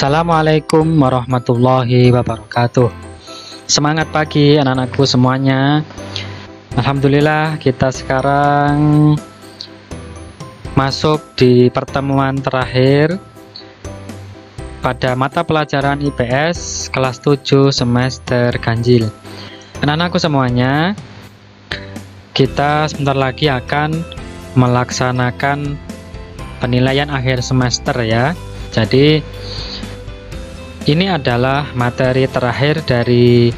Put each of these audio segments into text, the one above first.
Assalamualaikum warahmatullahi wabarakatuh. Semangat pagi anak-anakku semuanya. Alhamdulillah kita sekarang masuk di pertemuan terakhir pada mata pelajaran IPS kelas 7 semester ganjil. Anak-anakku semuanya, kita sebentar lagi akan melaksanakan penilaian akhir semester ya. Jadi ini adalah materi terakhir dari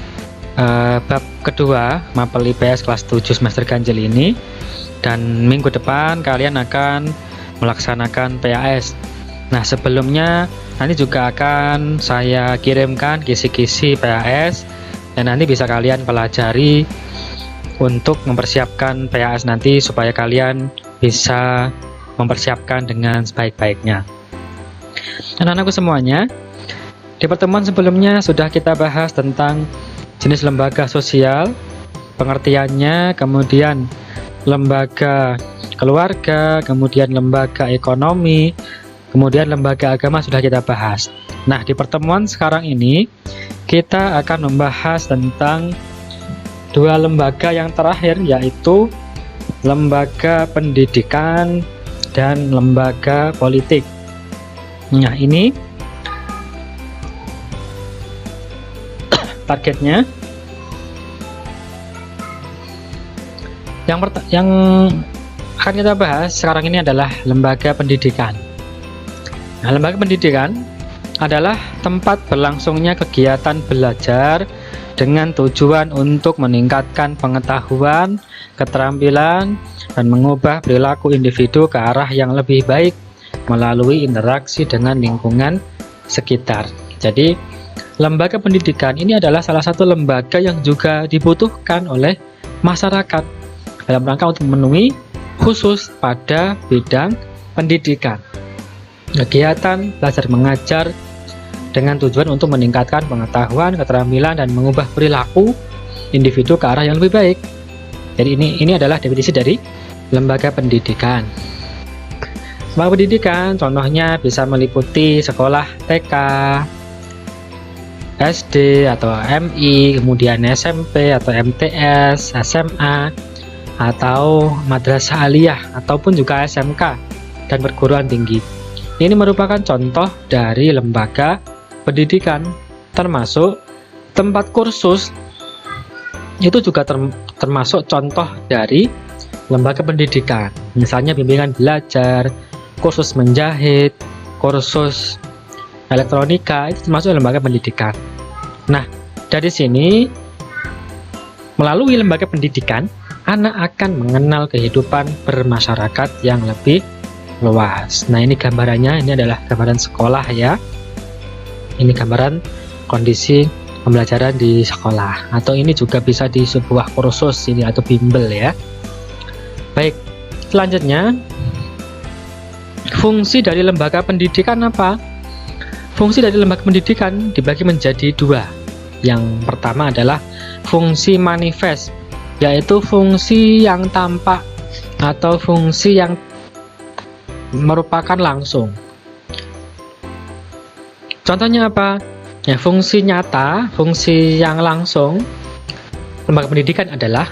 bab kedua mapel IPS kelas 7 semester ganjil ini, dan minggu depan kalian akan melaksanakan PAS. Nah, sebelumnya nanti juga akan saya kirimkan kisi-kisi PAS, dan nanti bisa kalian pelajari untuk mempersiapkan PAS nanti supaya kalian bisa mempersiapkan dengan sebaik-baiknya. Anak-anakku semuanya, di pertemuan sebelumnya sudah kita bahas tentang jenis lembaga sosial, pengertiannya, kemudian lembaga keluarga, kemudian lembaga ekonomi, kemudian lembaga agama sudah kita bahas. Nah, di pertemuan sekarang ini kita akan membahas tentang dua lembaga yang terakhir, yaitu lembaga pendidikan dan lembaga politik. Nah, ini targetnya. Yang akan kita bahas sekarang ini adalah lembaga pendidikan. Nah, lembaga pendidikan adalah tempat berlangsungnya kegiatan belajar dengan tujuan untuk meningkatkan pengetahuan, keterampilan, dan mengubah perilaku individu ke arah yang lebih baik melalui interaksi dengan lingkungan sekitar. Jadi, lembaga pendidikan ini adalah salah satu lembaga yang juga dibutuhkan oleh masyarakat dalam rangka untuk memenuhi khusus pada bidang pendidikan. Kegiatan belajar mengajar dengan tujuan untuk meningkatkan pengetahuan, keterampilan, dan mengubah perilaku individu ke arah yang lebih baik. Jadi ini adalah definisi dari lembaga pendidikan. Lembaga pendidikan contohnya bisa meliputi sekolah TK, SD atau MI, kemudian SMP atau MTS, SMA, atau madrasah aliyah, ataupun juga SMK dan perguruan tinggi. Ini merupakan contoh dari lembaga pendidikan, termasuk tempat kursus itu juga termasuk contoh dari lembaga pendidikan. Misalnya bimbingan belajar, kursus menjahit, kursus elektronika, itu termasuk lembaga pendidikan. Nah, dari sini melalui lembaga pendidikan, anak akan mengenal kehidupan bermasyarakat yang lebih luas. Nah, ini gambarannya, ini adalah gambaran sekolah ya. Ini gambaran kondisi pembelajaran di sekolah, atau ini juga bisa di sebuah kursus ini atau bimbel ya. Baik, selanjutnya fungsi dari lembaga pendidikan apa? Fungsi dari lembaga pendidikan dibagi menjadi dua. Yang pertama adalah fungsi manifest, yaitu fungsi yang tampak atau fungsi yang merupakan langsung. Contohnya apa? Ya, fungsi nyata, fungsi yang langsung lembaga pendidikan adalah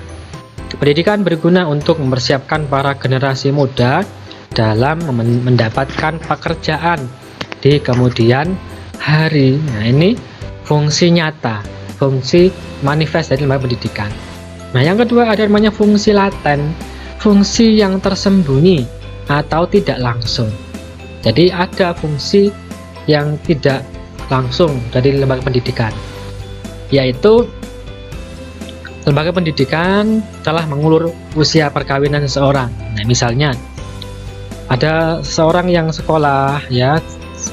pendidikan berguna untuk mempersiapkan para generasi muda dalam mendapatkan pekerjaan di kemudian hari. Nah, ini fungsi nyata, fungsi manifest dari lembaga pendidikan. Nah, yang kedua ada namanya fungsi laten, fungsi yang tersembunyi atau tidak langsung. Jadi ada fungsi yang tidak langsung dari lembaga pendidikan, yaitu lembaga pendidikan telah mengulur usia perkawinan seseorang. Nah, misalnya ada seorang yang sekolah ya,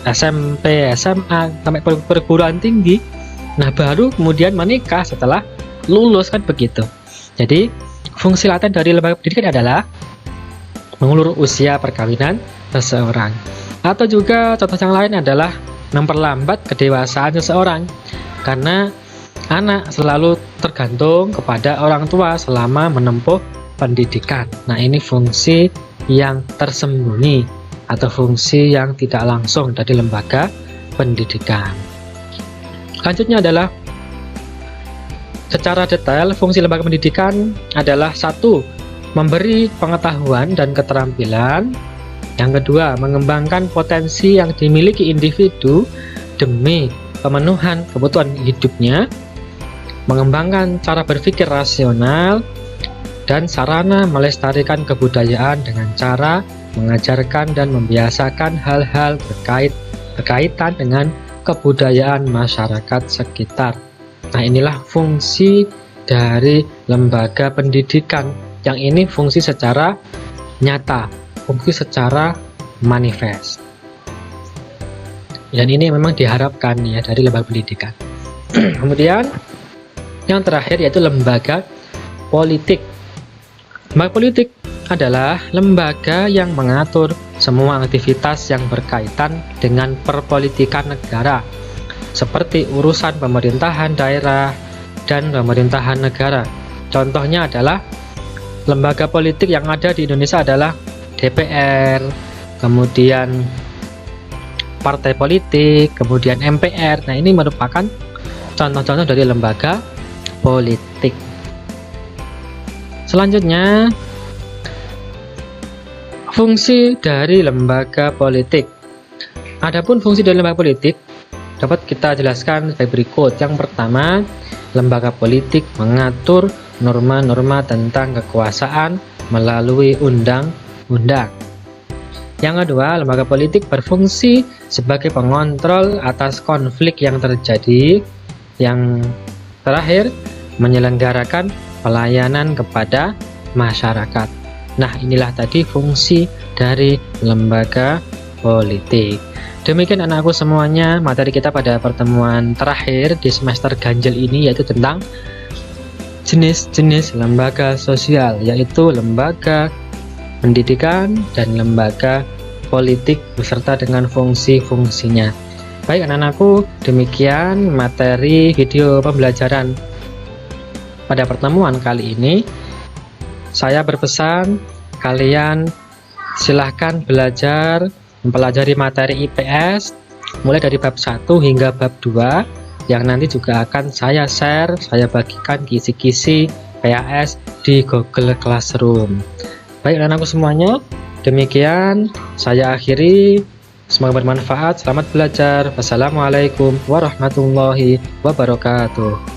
SMP, SMA, sampai perguruan tinggi, nah baru kemudian menikah setelah lulus, kan begitu. Jadi fungsi laten dari lembaga pendidikan adalah mengulur usia perkawinan seseorang. Atau juga contoh yang lain adalah memperlambat kedewasaan seseorang, karena anak selalu tergantung kepada orang tua selama menempuh pendidikan. Nah, ini fungsi yang tersembunyi atau fungsi yang tidak langsung dari lembaga pendidikan. Selanjutnya adalah secara detail fungsi lembaga pendidikan adalah: 1. Memberi pengetahuan dan keterampilan. Yang kedua, mengembangkan potensi yang dimiliki individu demi pemenuhan kebutuhan hidupnya, mengembangkan cara berpikir rasional, dan sarana melestarikan kebudayaan dengan cara mengajarkan dan membiasakan hal-hal berkaitan dengan kebudayaan masyarakat sekitar. Nah, inilah fungsi dari lembaga pendidikan, yang ini fungsi secara nyata, fungsi secara manifest. Dan ini memang diharapkan ya dari lembaga pendidikan. Kemudian yang terakhir yaitu lembaga politik. Lembaga politik adalah lembaga yang mengatur semua aktivitas yang berkaitan dengan perpolitikan negara, seperti urusan pemerintahan daerah dan pemerintahan negara. Contohnya adalah lembaga politik yang ada di Indonesia adalah DPR, kemudian partai politik, kemudian MPR. Nah, ini merupakan contoh-contoh dari lembaga politik. Selanjutnya, fungsi dari lembaga politik. Adapun fungsi dari lembaga politik dapat kita jelaskan sebagai berikut. Yang pertama, lembaga politik mengatur norma-norma tentang kekuasaan melalui undang-undang. Yang kedua, lembaga politik berfungsi sebagai pengontrol atas konflik yang terjadi. Yang terakhir, menyelenggarakan pelayanan kepada masyarakat. Nah, inilah tadi fungsi dari lembaga politik. Demikian anakku semuanya, materi kita pada pertemuan terakhir di semester ganjil ini, yaitu tentang jenis-jenis lembaga sosial, yaitu lembaga pendidikan dan lembaga politik beserta dengan fungsi-fungsinya. Baik anak-anakku, demikian materi video pembelajaran pada pertemuan kali ini. Saya berpesan kalian silahkan belajar mempelajari materi IPS mulai dari bab 1 hingga bab 2 yang nanti juga akan saya share, saya bagikan kisi-kisi PAS di Google Classroom. Baik anak-anakku semuanya, demikian saya akhiri. Semoga bermanfaat. Selamat belajar. Wassalamualaikum warahmatullahi wabarakatuh.